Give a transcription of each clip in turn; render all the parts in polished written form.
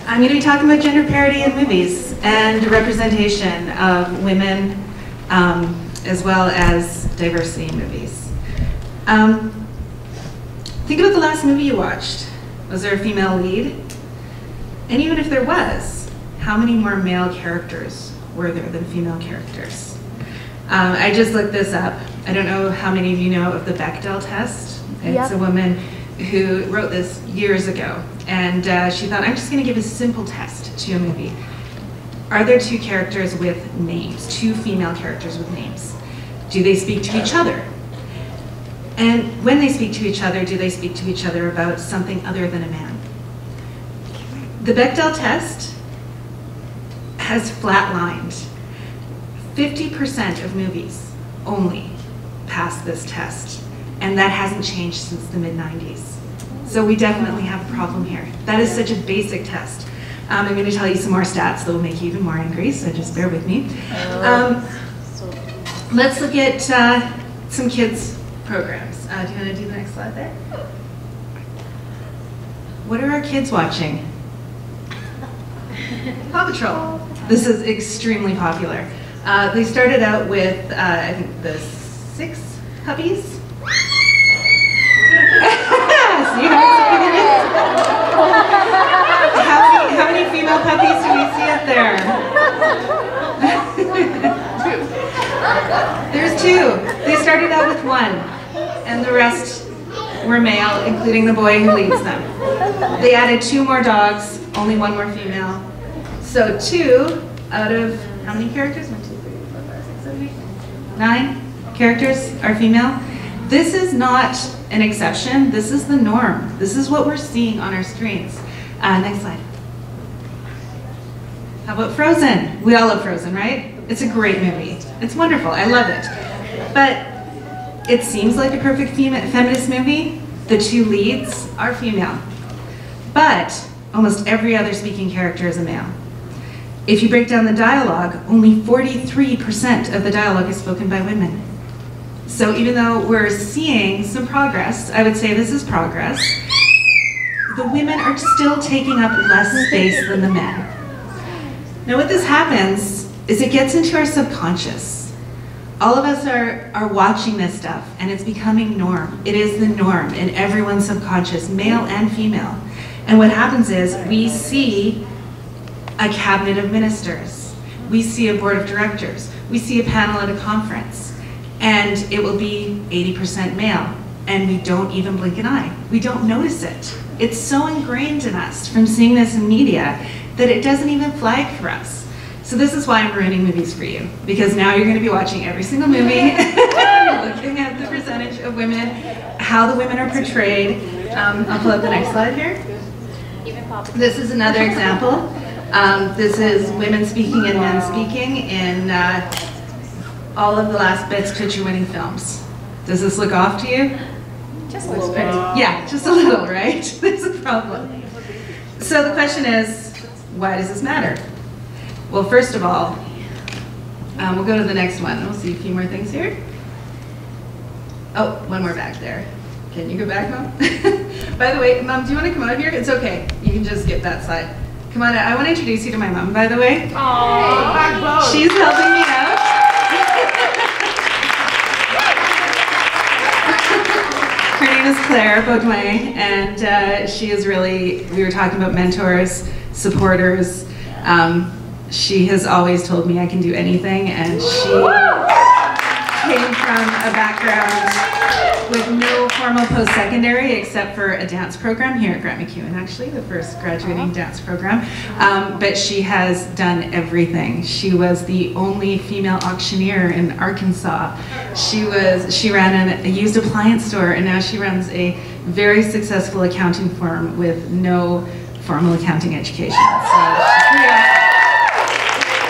I'm going to be talking about gender parity in movies and representation of women as well as diversity in movies. Think about the last movie you watched. Was there a female lead? And even if there was, how many more male characters were there than female characters? I just looked this up. I don't know how many of you know of the Bechdel Test. It's a woman who wrote this years ago, and she thought, I'm just going to give a simple test to a movie. Are there two characters with names, two female characters with names? Do they speak to each other? And when they speak to each other, do they speak to each other about something other than a man? The Bechdel Test has flatlined. 50% of movies only pass this test, and that hasn't changed since the mid-90s. So we definitely have a problem here. That is such a basic test. I'm going to tell you some more stats that will make you even more angry, so just bear with me. Let's look at some kids' programs. Do you want to do the next slide there? What are our kids watching? Paw Patrol. This is extremely popular. They started out with, I think, the 6 puppies. How many female puppies do we see up there? 2. There's 2. They started out with 1, and the rest were male, including the boy who leads them. They added 2 more dogs, only 1 more female. So 2 out of how many characters? 1, 2, 3, 4, 5, 6, 7, 8, 9 characters are female. This is not an exception. This is the norm. This is what we're seeing on our screens. Next slide. How about Frozen? We all love Frozen, right? It's a great movie. It's wonderful. I love it. But it seems like a perfect feminist movie. The 2 leads are female. But almost every other speaking character is a male. If you break down the dialogue, only 43% of the dialogue is spoken by women. So even though we're seeing some progress, I would say this is progress, the women are still taking up less space than the men. Now what this happens is it gets into our subconscious. All of us are watching this stuff, and it's becoming norm. It is the norm in everyone's subconscious, male and female. And what happens is we see a cabinet of ministers. We see a board of directors. We see a panel at a conference. And it will be 80% male. And we don't even blink an eye. We don't notice it. It's so ingrained in us from seeing this in media that it doesn't even flag for us. So this is why I'm ruining movies for you. Because now you're going to be watching every single movie, looking at the percentage of women, how the women are portrayed. I'll pull up the next slide here. This is another example. This is women speaking and men speaking in all of the last Best Picture winning films. Does this look off to you? Just a little bit. Yeah, just a little, right? There's a problem. So the question is, why does this matter? Well, first of all, we'll go to the next one. We'll see a few more things here. Oh, one more back there. Can you go back, Mom? By the way, Mom, do you want to come out here? It's okay. You can just skip that slide. Come on, I want to introduce you to my mom, by the way. Aww. She's helping me out. Her name is Claire Beaudoin, and she is really, we were talking about mentors, supporters. She has always told me I can do anything, and she came from a background with no formal post-secondary except for a dance program here at Grant MacEwan, actually, the first graduating dance program. But she has done everything. She was the only female auctioneer in Arkansas. She ran a used appliance store, and now she runs a very successful accounting firm with no formal accounting education. So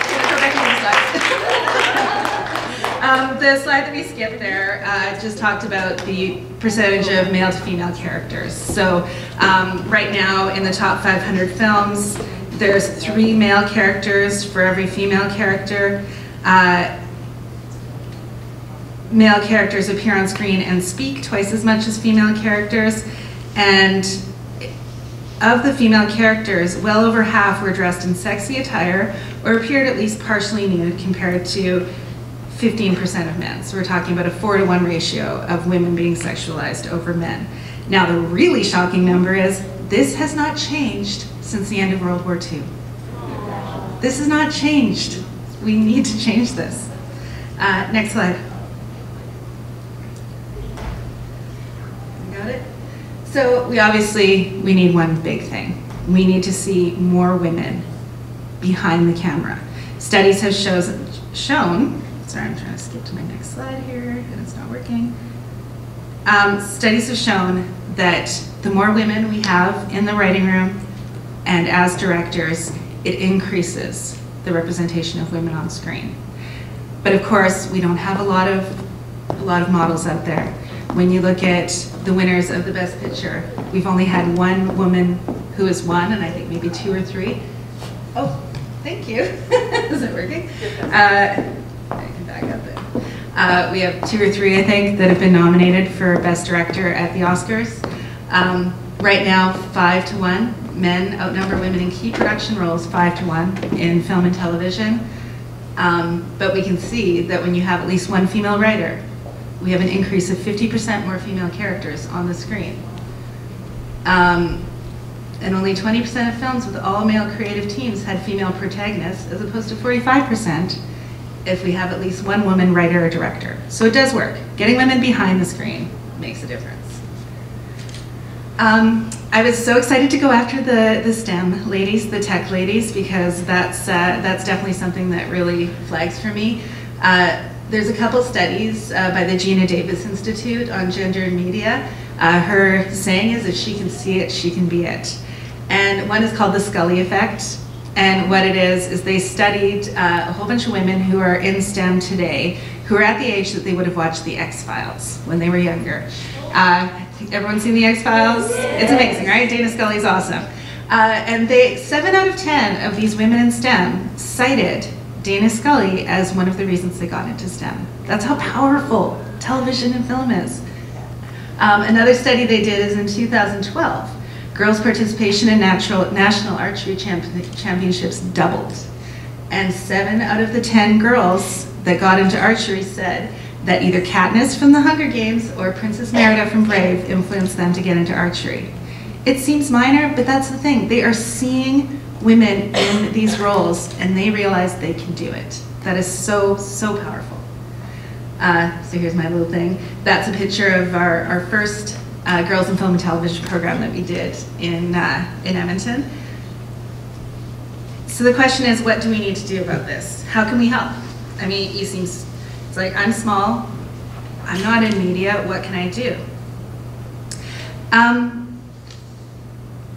she's pretty awesome. The slide that we skipped there just talked about the percentage of male to female characters. So right now in the top 500 films, there's 3 male characters for every female character. Male characters appear on screen and speak twice as much as female characters. And of the female characters, well over half were dressed in sexy attire or appeared at least partially nude compared to 15% of men. So we're talking about a 4-to-1 ratio of women being sexualized over men. Now the really shocking number is this has not changed since the end of World War II. This has not changed. We need to change this. Next slide. Got it? So we need one big thing. We need to see more women behind the camera. Studies have shown, sorry, I'm trying to skip to my next slide here, and it's not working. Studies have shown that the more women we have in the writing room and as directors, it increases the representation of women on screen. But of course, we don't have a lot of models out there. When you look at the winners of the Best Picture, we've only had one woman who has won, and I think maybe 2 or 3. Oh, thank you. Is it working? I can back up it. We have 2 or 3, I think, that have been nominated for Best Director at the Oscars. Right now, 5-to-1. Men outnumber women in key production roles 5-to-1 in film and television. But we can see that when you have at least one female writer, we have an increase of 50% more female characters on the screen. And only 20% of films with all male creative teams had female protagonists, as opposed to 45% if we have at least one woman writer or director. So it does work. Getting women behind the screen makes a difference. I was so excited to go after the STEM ladies, the tech ladies, because that's definitely something that really flags for me. There's a couple studies by the Gina Davis Institute on gender and media. Her saying is, if she can see it, she can be it. And one is called the Scully Effect. And what it is they studied a whole bunch of women who are in STEM today, who are at the age that they would have watched the X-Files when they were younger. Everyone's seen the X-Files? It's amazing, right? Dana Scully's awesome. And 7 out of 10 of these women in STEM cited Dana Scully as one of the reasons they got into STEM. That's how powerful television and film is. Another study they did is in 2012. Girls' participation in national archery championships doubled. And 7 out of the 10 girls that got into archery said that either Katniss from the Hunger Games or Princess Merida from Brave influenced them to get into archery. It seems minor, but that's the thing. They are seeing women in these roles and they realize they can do it. That is so, so powerful. So here's my little thing. That's a picture of our first Girls in Film and Television program that we did in Edmonton. So the question is, what do we need to do about this? How can we help? I mean, it's like, I'm small, I'm not in media, what can I do?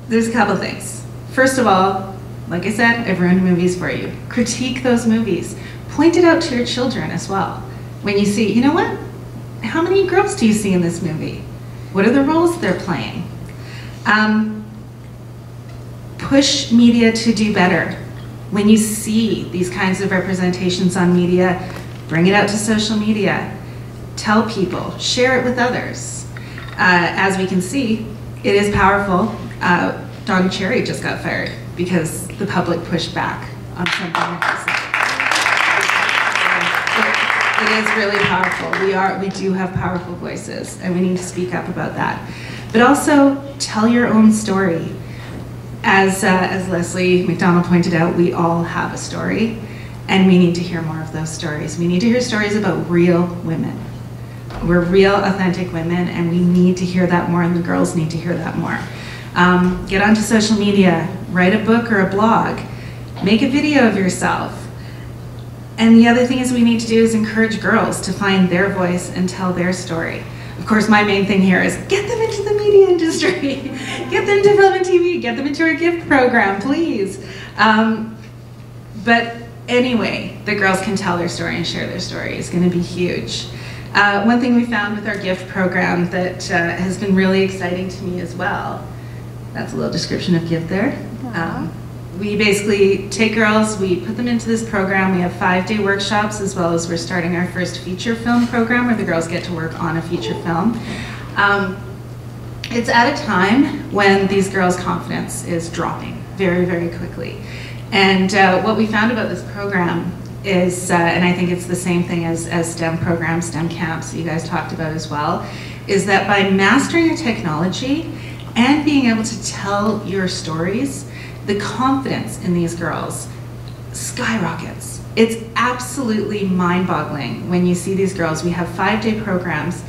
There's a couple things. First of all, like I said, I've ruined movies for you. Critique those movies. Point it out to your children as well. When you see, you know what? How many girls do you see in this movie? What are the roles they're playing? Push media to do better. When you see these kinds of representations on media, bring it out to social media. Tell people, share it with others. As we can see, it is powerful. Don Cherry just got fired because the public pushed back on something that he said. It is really powerful. We do have powerful voices, and we need to speak up about that. But also, tell your own story. As Leslie McDonald pointed out, we all have a story, and we need to hear more of those stories. We need to hear stories about real women. We're real, authentic women, and we need to hear that more, and the girls need to hear that more. Get onto social media, write a book or a blog, make a video of yourself. And the other thing is we need to do is encourage girls to find their voice and tell their story. Of course, my main thing here is get them into the media industry. Get them to film and TV, get them into our gift program, please. But anyway, the girls can tell their story and share their story. It's going to be huge. One thing we found with our gift program that has been really exciting to me as well, that's a little description of gift there. We basically take girls, we put them into this program. We have 5-day workshops, as well as we're starting our first feature film program where the girls get to work on a feature film. it's at a time when these girls' confidence is dropping very, very quickly. And what we found about this program is, and I think it's the same thing as STEM programs, STEM camps that you guys talked about as well, is that by mastering your technology and being able to tell your stories, the confidence in these girls skyrockets. It's absolutely mind-boggling when you see these girls. We have 5-day programs.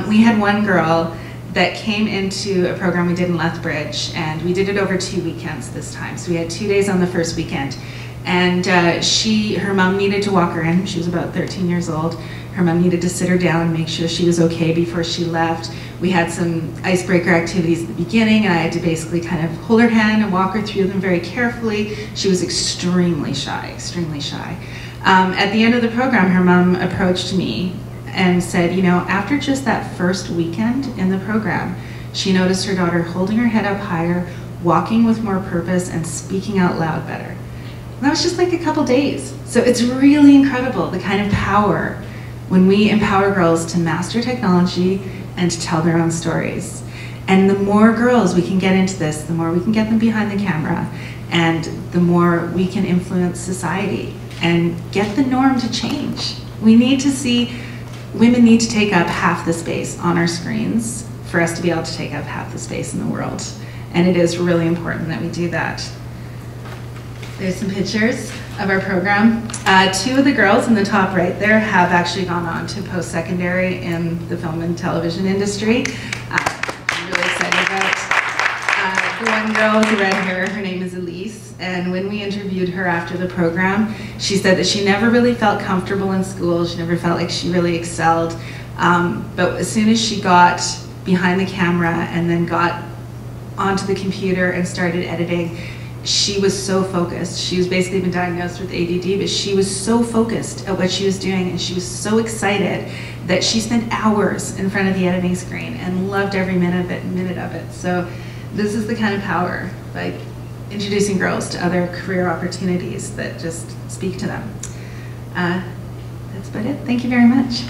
We had one girl that came into a program we did in Lethbridge, and we did it over 2 weekends this time. So we had 2 days on the first weekend. And her mom needed to walk her in. She was about 13 years old. Her mom needed to sit her down and make sure she was okay before she left. We had some icebreaker activities at the beginning, and I had to basically kind of hold her hand and walk her through them very carefully. She was extremely shy, extremely shy. At the end of the program, her mom approached me and said, you know, after just that first weekend in the program, she noticed her daughter holding her head up higher, walking with more purpose, and speaking out loud better. And that was just like a couple days. So it's really incredible the kind of power when we empower girls to master technology and to tell their own stories. And the more girls we can get into this, the more we can get them behind the camera, and the more we can influence society and get the norm to change. We need to see women need to take up half the space on our screens for us to be able to take up half the space in the world. And it is really important that we do that. There's some pictures of our program. 2 of the girls in the top right there have actually gone on to post-secondary in the film and television industry. I'm really excited about the one girl with the red hair. Her name is Elise, and when we interviewed her after the program, she said that she never really felt comfortable in school. She never felt like she really excelled. But as soon as she got behind the camera and then got onto the computer and started editing, she was so focused. She was basically been diagnosed with ADD, but she was so focused at what she was doing, and she was so excited that she spent hours in front of the editing screen and loved every minute of it. So this is the kind of power, by introducing girls to other career opportunities that just speak to them. That's about it. Thank you very much.